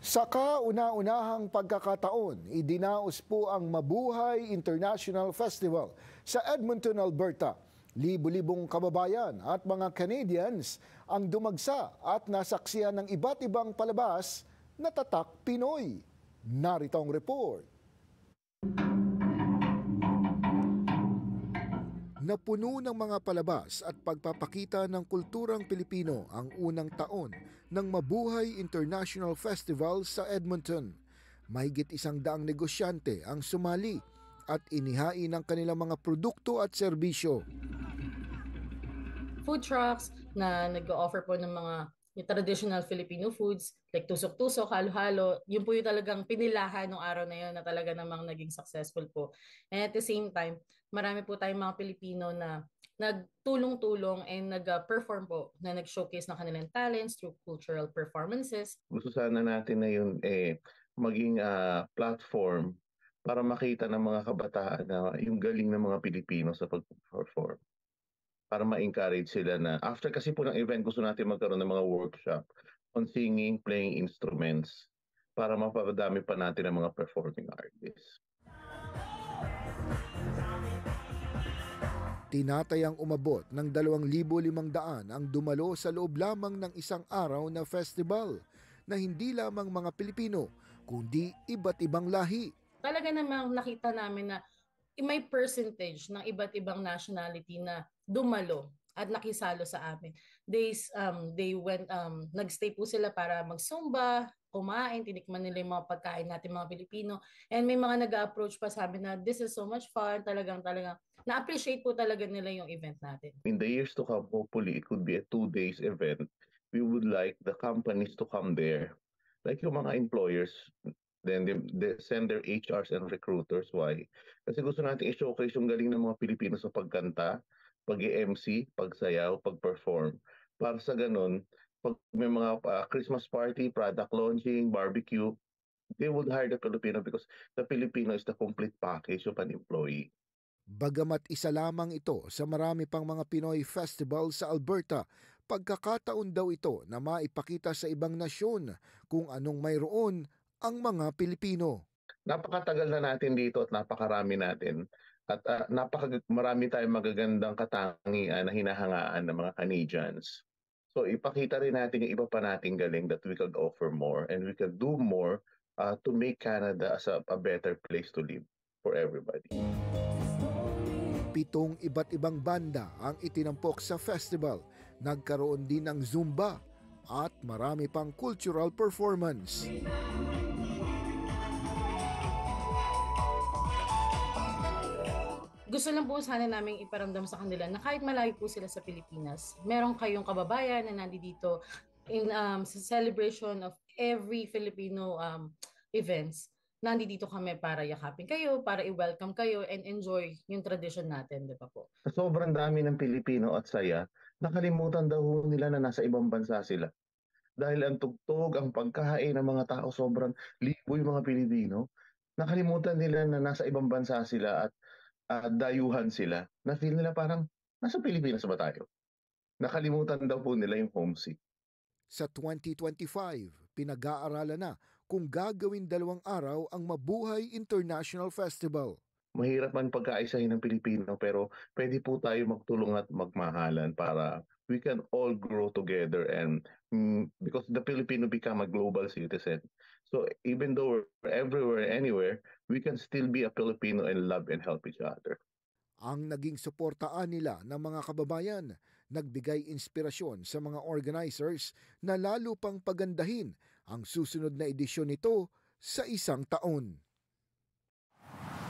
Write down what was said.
Sa kauna-unahang pagkakataon, idinaos po ang Mabuhay International Festival sa Edmonton, Alberta. Libo-libong kababayan at mga Canadians ang dumagsa at nasaksihan ng iba't ibang palabas na tatak Pinoy. Narito ang report. Napuno ng mga palabas at pagpapakita ng kulturang Pilipino ang unang taon ng Mabuhay International Festival sa Edmonton. Mahigit 100 negosyante ang sumali at inihain ang kanilang mga produkto at serbisyo. Food trucks na nag-offer po ng mga yung traditional Filipino foods like tusok-tusok, halo-halo. Yun po yung talagang pinilahan ng araw na yun na talaga namang naging successful po. And at the same time, marami po tayong mga Pilipino na nagtulong-tulong and nag-perform po, na nag-showcase ng kanilang talents through cultural performances. Gusto sana natin na yun maging platform para makita ng mga kabataan na yung galing ng mga Pilipino sa pag-perform. Para ma-encourage sila na after kasi po ng event, gusto natin magkaroon ng mga workshop on singing, playing instruments para mapapadami pa natin ang mga performing artists. Tinatayang umabot ng 2,500 ang dumalo sa loob lamang ng isang araw na festival na hindi lamang mga Pilipino kundi iba't ibang lahi. Talaga namang nakita namin na may percentage ng iba't ibang nationality na dumalo at nakisalo sa amin. They went, nagstay po sila para mag-zumba, kumain, tinikman nila yung mga pagkain natin mga Pilipino. And may mga nag-approach pa sa amin na this is so much fun, talagang na-appreciate po talaga nila yung event natin. In the years to come, hopefully it could be a 2 days event. We would like the companies to come there. Like yung mga employers, then they send their HRs and recruiters. Why? Kasi gusto natin i-showcase yung galing ng mga Pilipino sa pagkanta, pag-MC, pagsayaw, pag-perform. Para sa ganun, pag may mga Christmas party, product launching, barbecue, they would hire the Filipino because the Filipino is the complete package of an employee. Bagamat isa lamang ito sa marami pang mga Pinoy festival sa Alberta, pagkakataon daw ito na maipakita sa ibang nasyon kung anong mayroon ang mga Pilipino. Napakatagal na natin dito at napakarami natin. At marami tayong magagandang katangian na hinahangaan ng mga Canadians. So ipakita rin natin yung iba pa nating galing that we could offer more and we could do more to make Canada as a better place to live for everybody. 7 iba't ibang banda ang itinampok sa festival. Nagkaroon din ng Zumba at marami pang cultural performance. Gusto lang po sana namin iparamdam sa kanila na kahit malayo po sila sa Pilipinas, meron kayong kababayan na nandito in sa celebration of every Filipino events. Nandito kami para yakapin kayo, para i-welcome kayo and enjoy yung tradition natin, di ba po? Sa sobrang dami ng Pilipino at saya, nakalimutan daw nila na nasa ibang bansa sila. Dahil ang tugtog, ang pagkain ng mga tao, sobrang libo yung mga Pilipino. Nakalimutan nila na nasa ibang bansa sila at dayuhan sila. Na-feel nila parang, nasa Pilipinas ba tayo? Nakalimutan daw po nila yung homesick. Sa 2025, pinag-aaralan na kung gagawin 2 araw ang Mabuhay International Festival. Mahirap man pagkaisahin ng Pilipino pero pwede po tayo magtulungan at magmahalan para we can all grow together and because the Filipino become a global citizen. So even though we're everywhere, anywhere, we can still be a Filipino and love and help each other. Ang naging suportaan nila ng mga kababayan, nagbigay inspirasyon sa mga organizers na lalo pang pagandahin ang susunod na edisyon nito sa isang taon.